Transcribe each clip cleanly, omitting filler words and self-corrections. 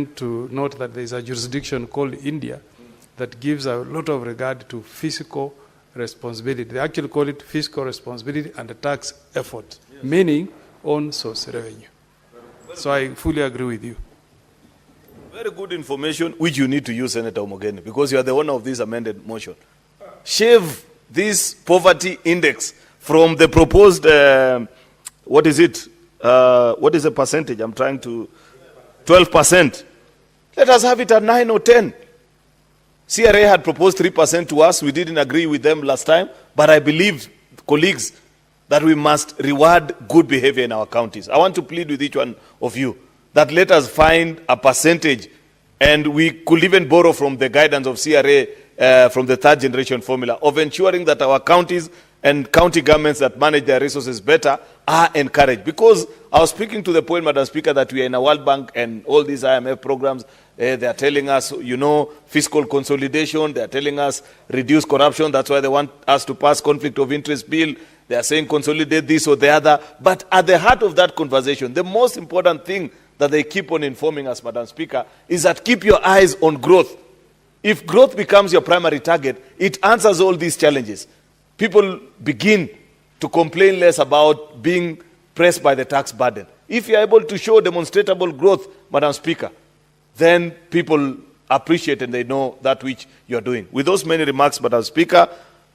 to note that there is a jurisdiction called India that gives a lot of regard to fiscal responsibility. They actually call it fiscal responsibility and the tax effort, meaning own source revenue. So I fully agree with you. Very good information, which you need to use, Senator Omogeni, because you are the owner of this amended motion. Shave this poverty index from the proposed, what is it? What is the percentage? I'm trying to, 12%. Let us have it at 9 or 10. CRA had proposed 3% to us. We didn't agree with them last time. But I believe, colleagues, that we must reward good behavior in our counties. I want to plead with each one of you that let us find a percentage, and we could even borrow from the guidance of CRA from the third generation formula of ensuring that our counties and county governments that manage their resources better are encouraged. Because I was speaking to the point, Madam Speaker, that we are in a World Bank and all these IMF programs, they are telling us, you know, fiscal consolidation. They are telling us reduce corruption. That's why they want us to pass conflict of interest bill. They are saying consolidate this or the other. But at the heart of that conversation, the most important thing that they keep on informing us, Madam Speaker, is that keep your eyes on growth. If growth becomes your primary target, it answers all these challenges. People begin to complain less about being pressed by the tax burden. If you are able to show demonstrable growth, Madam Speaker, then people appreciate and they know that which you are doing. With those many remarks, Madam Speaker,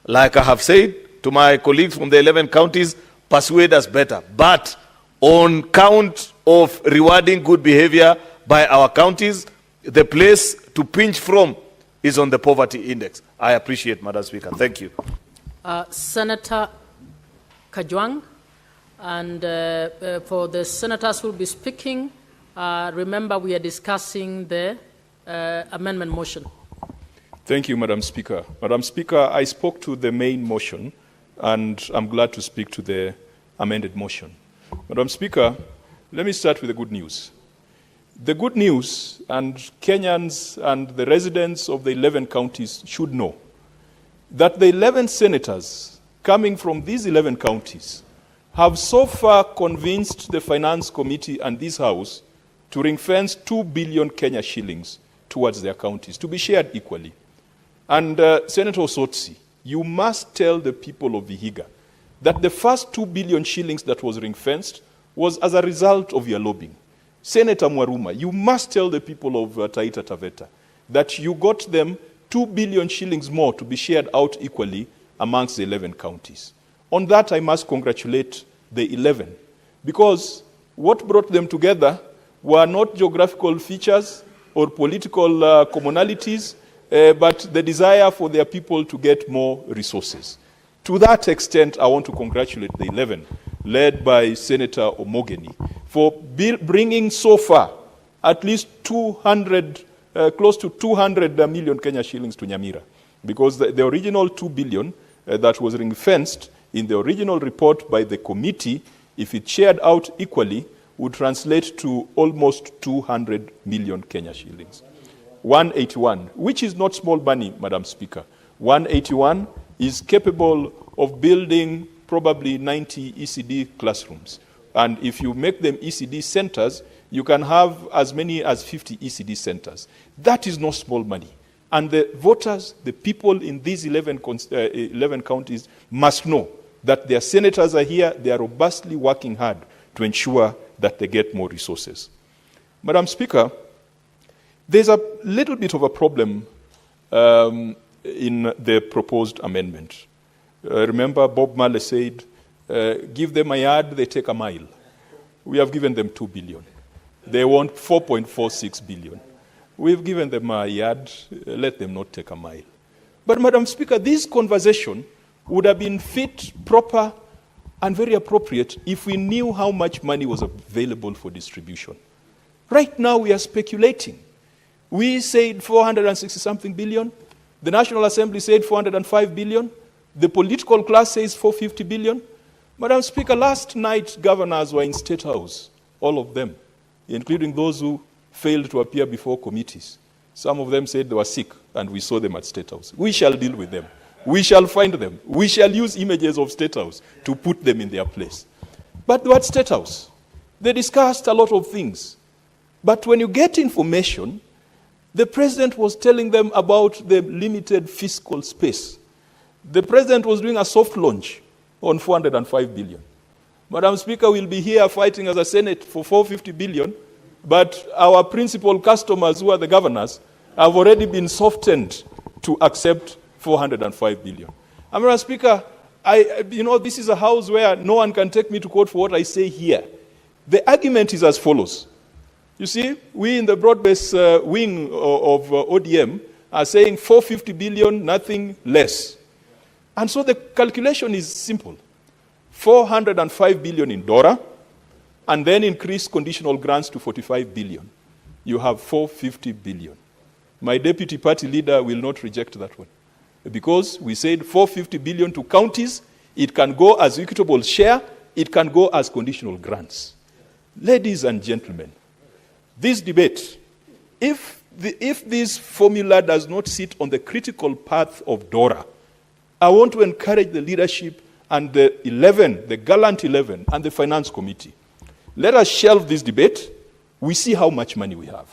like I have said to my colleagues from the 11 counties, persuade us better. But on count of rewarding good behavior by our counties, the place to pinch from is on the poverty index. I appreciate, Madam Speaker. Thank you. Senator Kajwang, and for the senators who will be speaking, remember we are discussing the amendment motion. Thank you, Madam Speaker. Madam Speaker, I spoke to the main motion, and I'm glad to speak to the amended motion. Madam Speaker, let me start with the good news. The good news, and Kenyans and the residents of the 11 counties should know, that the 11 senators coming from these 11 counties have so far convinced the Finance Committee and this House to ring-fence 2 billion Kenya shillings towards their counties, to be shared equally. And Senator Osotsi, you must tell the people of Vihiga that the first 2 billion shillings that was ring-fenced was as a result of your lobbying. Senator Mwaruma, you must tell the people of Taita Taveta that you got them 2 billion shillings more to be shared out equally amongst the 11 counties. On that, I must congratulate the 11, because what brought them together were not geographical features or political commonalities, but the desire for their people to get more resources. To that extent, I want to congratulate the 11, led by Senator Omogeni, for bringing so far at least 200 close to 200 million Kenya shillings to Nyamira, because the original 2 billion that was ring-fenced in the original report by the committee, if it shared out equally, would translate to almost 200 million Kenya shillings. 181, which is not small money, Madam Speaker. 181 is capable of building probably 90 ECD classrooms. And if you make them ECD centers, you can have as many as 50 ECD centers. That is not small money. And the voters, the people in these 11 counties must know that their senators are here, they are robustly working hard to ensure that they get more resources. Madam Speaker, there's a little bit of a problem in the proposed amendment. Remember, Bob Marley said, give them a yard, they take a mile. We have given them 2 billion. They want 4.46 billion. We've given them a yard, let them not take a mile. But, Madam Speaker, this conversation would have been fit, proper, and very appropriate if we knew how much money was available for distribution. Right now, we are speculating. We said 460-something billion. The National Assembly said 405 billion. The political class says 450 billion. Madam Speaker, last night, governors were in State House, all of them, including those who failed to appear before committees. Some of them said they were sick, and we saw them at State House. We shall deal with them. We shall find them. We shall use images of State House to put them in their place. But what State House? They discussed a lot of things. But when you get information, the president was telling them about the limited fiscal space. The president was doing a soft launch on 405 billion. Madam Speaker, we'll be here fighting as a Senate for 450 billion, but our principal customers, who are the governors, have already been softened to accept 405 billion. Madam Speaker, this is a house where no one can take me to court for what I say here. The argument is as follows. You see, we in the broad-based wing of ODM are saying 450 billion, nothing less. And so the calculation is simple. 405 billion in DORA, and then increase conditional grants to 45 billion. You have 450 billion. My deputy party leader will not reject that one. Because we said 450 billion to counties, it can go as equitable share, it can go as conditional grants. Ladies and gentlemen, this debate, if this formula does not sit on the critical path of DORA, I want to encourage the leadership and the gallant 11 and the finance committee. Let us shelve this debate. We see how much money we have.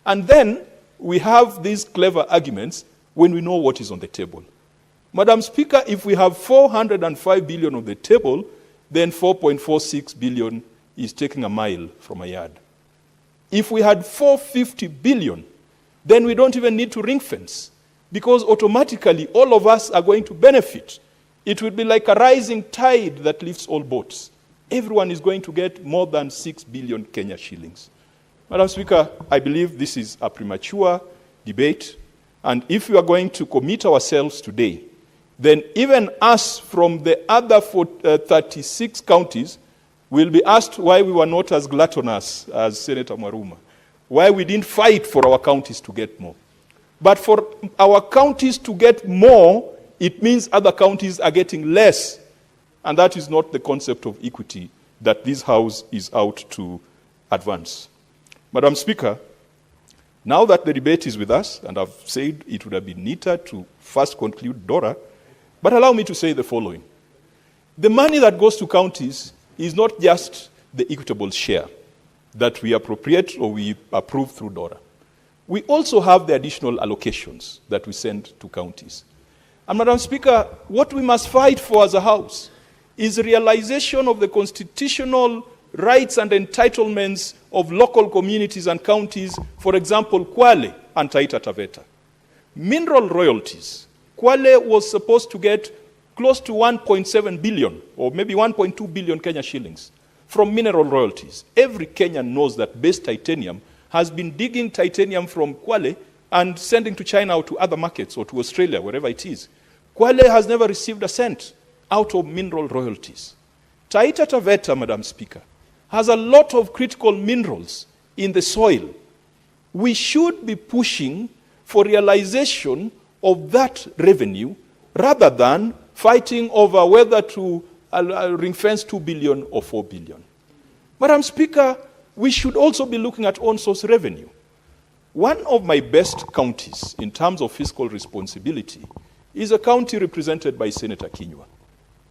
And then we have these clever arguments when we know what is on the table. Madam Speaker, if we have 405 billion on the table, then 4.46 billion is taking a mile from a yard. If we had 450 billion, then we don't even need to ring fence, because automatically all of us are going to benefit. It would be like a rising tide that lifts all boats. Everyone is going to get more than 6 billion Kenya shillings. Madam Speaker, I believe this is a premature debate, and if we are going to commit ourselves today, then even us from the other 36 counties will be asked why we were not as gluttonous as Senator Maruma, why we didn't fight for our counties to get more. But for our counties to get more, it means other counties are getting less. And that is not the concept of equity that this House is out to advance. Madam Speaker, now that the debate is with us, and I've said it would have been neater to first conclude DORA, but allow me to say the following. The money that goes to counties is not just the equitable share that we appropriate or we approve through DORA. We also have the additional allocations that we send to counties. And Madam Speaker, what we must fight for as a House is realization of the constitutional rights and entitlements of local communities and counties, for example, Kwale and Taita Taveta. Mineral royalties. Kwale was supposed to get close to 1.7 billion, or maybe 1.2 billion Kenya shillings from mineral royalties. Every Kenyan knows that base titanium has been digging titanium from Kwale and sending to China or to other markets or to Australia, wherever it is. Kwale has never received a cent out of mineral royalties. Taita Taveta, Madam Speaker, has a lot of critical minerals in the soil. We should be pushing for realization of that revenue rather than fighting over whether to ring-fence 2 billion or 4 billion. Madam Speaker, we should also be looking at on-source revenue. One of my best counties in terms of fiscal responsibility is a county represented by Senator Kinyua.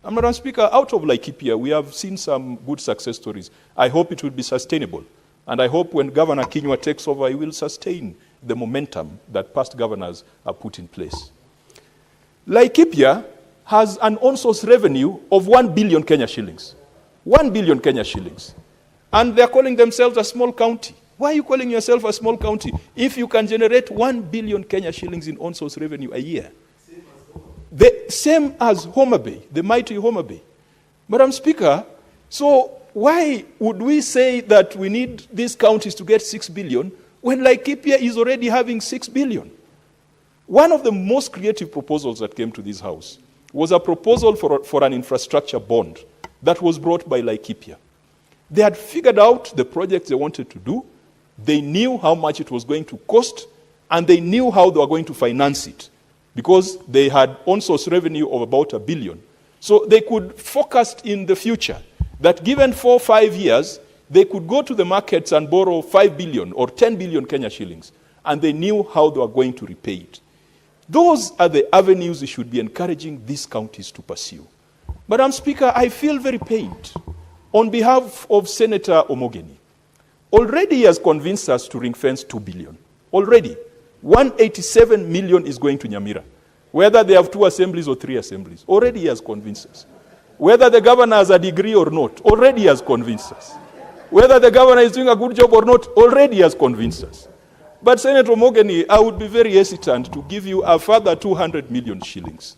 And Madam Speaker, out of Laikipia, we have seen some good success stories. I hope it will be sustainable. And I hope when Governor Kinyua takes over, he will sustain the momentum that past governors have put in place. Laikipia has an on-source revenue of 1 billion Kenya shillings. 1 billion Kenya shillings. And they're calling themselves a small county. Why are you calling yourself a small county if you can generate 1 billion Kenya shillings in on-source revenue a year? The same as Homa Bay, the mighty Homa Bay. Madam Speaker, so why would we say that we need these counties to get 6 billion when Laikipia is already having 6 billion? One of the most creative proposals that came to this House was a proposal for an infrastructure bond that was brought by Laikipia. They had figured out the projects they wanted to do, they knew how much it was going to cost, and they knew how they were going to finance it, because they had on-source revenue of about 1 billion. So they could focus in the future that given 4 or 5 years, they could go to the markets and borrow 5 billion or 10 billion Kenya shillings, and they knew how they were going to repay it. Those are the avenues we should be encouraging these counties to pursue. Madam Speaker, I feel very pained on behalf of Senator Omogeni. Already he has convinced us to ring-fence 2 billion. Already. 187 million is going to Nyamira. Whether they have 2 assemblies or 3 assemblies. Already he has convinced us. Whether the governor has a degree or not, already he has convinced us. Whether the governor is doing a good job or not, already he has convinced us. But Senator Mogeni, I would be very hesitant to give you a further 200 million shillings.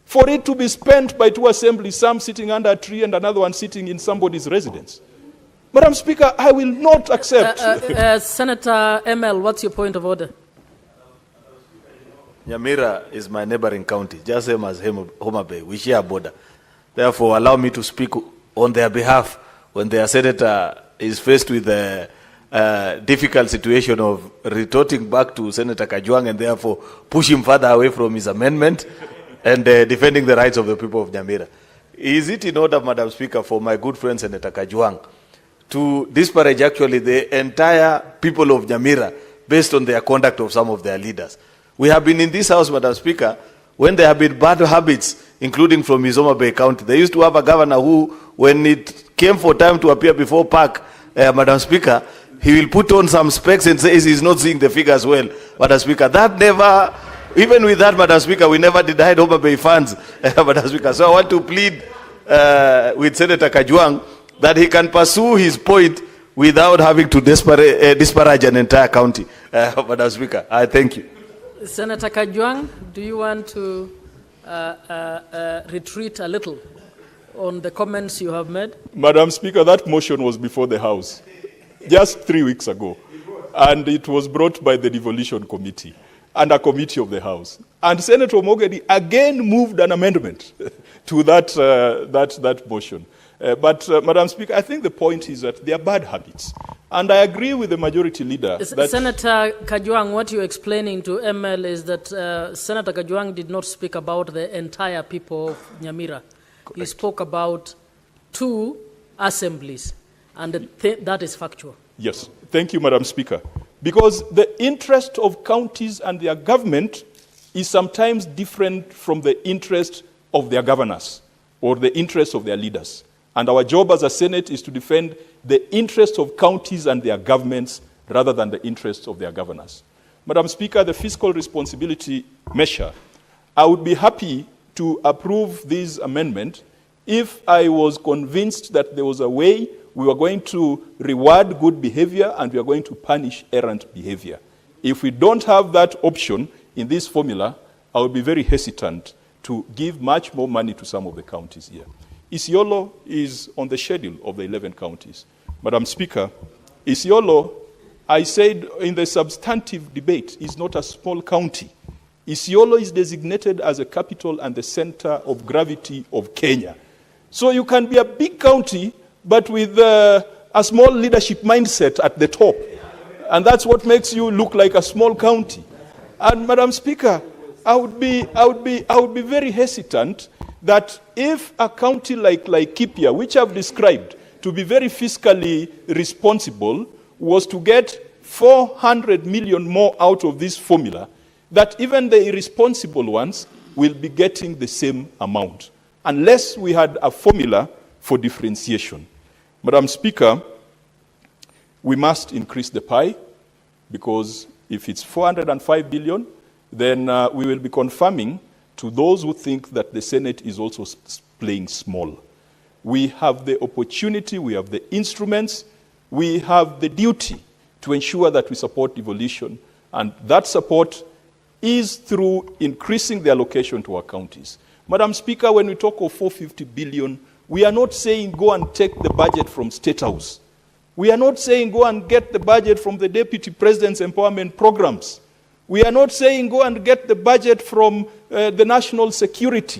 For it to be spent by 2 assemblies, some sitting under a tree and another one sitting in somebody's residence. Madam Speaker, I will not accept. Senator ML, what's your point of order? Nyamira is my neighboring county, just same as Homa Bay. We share a border. Therefore, allow me to speak on their behalf when their senator is faced with the difficult situation of retorting back to Senator Kajwang and therefore push him further away from his amendment and defending the rights of the people of Nyamira. Is it in order, Madam Speaker, for my good friend Senator Kajwang to disparage actually the entire people of Nyamira based on their conduct of some of their leaders? We have been in this house, Madam Speaker, when there have been bad habits, including from Homa Bay County. They used to have a governor who, when it came for time to appear before PAC, Madam Speaker, he will put on some specs and says he's not seeing the figures well, Madam Speaker. That never, even with that, Madam Speaker, we never denied Homa Bay funds, Madam Speaker. So I want to plead with Senator Kajwang that he can pursue his point without having to disparage an entire county, Madam Speaker. I thank you. Senator Kajwang, do you want to retreat a little on the comments you have made? Madam Speaker, that motion was before the House just 3 weeks ago. And it was brought by the Devolution Committee and a committee of the House. And Senator Mogeni again moved an amendment to that motion. But Madam Speaker, I think the point is that they are bad habits. And I agree with the majority leader. Senator Kajwang, what you're explaining to ML is that Senator Kajwang did not speak about the entire people of Nyamira. Correct. He spoke about 2 assemblies, and that is factual. Yes. Thank you, Madam Speaker. Because the interest of counties and their government is sometimes different from the interest of their governors or the interest of their leaders. And our job as a Senate is to defend the interests of counties and their governments rather than the interests of their governors. Madam Speaker, the fiscal responsibility measure, I would be happy to approve this amendment if I was convinced that there was a way we were going to reward good behavior and we are going to punish errant behavior. If we don't have that option in this formula, I would be very hesitant to give much more money to some of the counties here. Isiolo is on the schedule of the 11 counties. Madam Speaker, Isiolo, I said in the substantive debate, is not a small county. Isiolo is designated as a capital and the center of gravity of Kenya. So you can be a big county, but with a small leadership mindset at the top. And that's what makes you look like a small county. And Madam Speaker, I would be very hesitant that if a county like Laikipia, which I've described to be very fiscally responsible, was to get 400 million more out of this formula, that even the irresponsible ones will be getting the same amount, unless we had a formula for differentiation. Madam Speaker, we must increase the pie, because if it's 405 billion, then we will be confirming to those who think that the Senate is also playing small. We have the opportunity, we have the instruments, we have the duty to ensure that we support devolution, and that support is through increasing the allocation to our counties. Madam Speaker, when we talk of 450 billion, we are not saying go and take the budget from State House. We are not saying go and get the budget from the Deputy President's empowerment programs. We are not saying go and get the budget from the national security.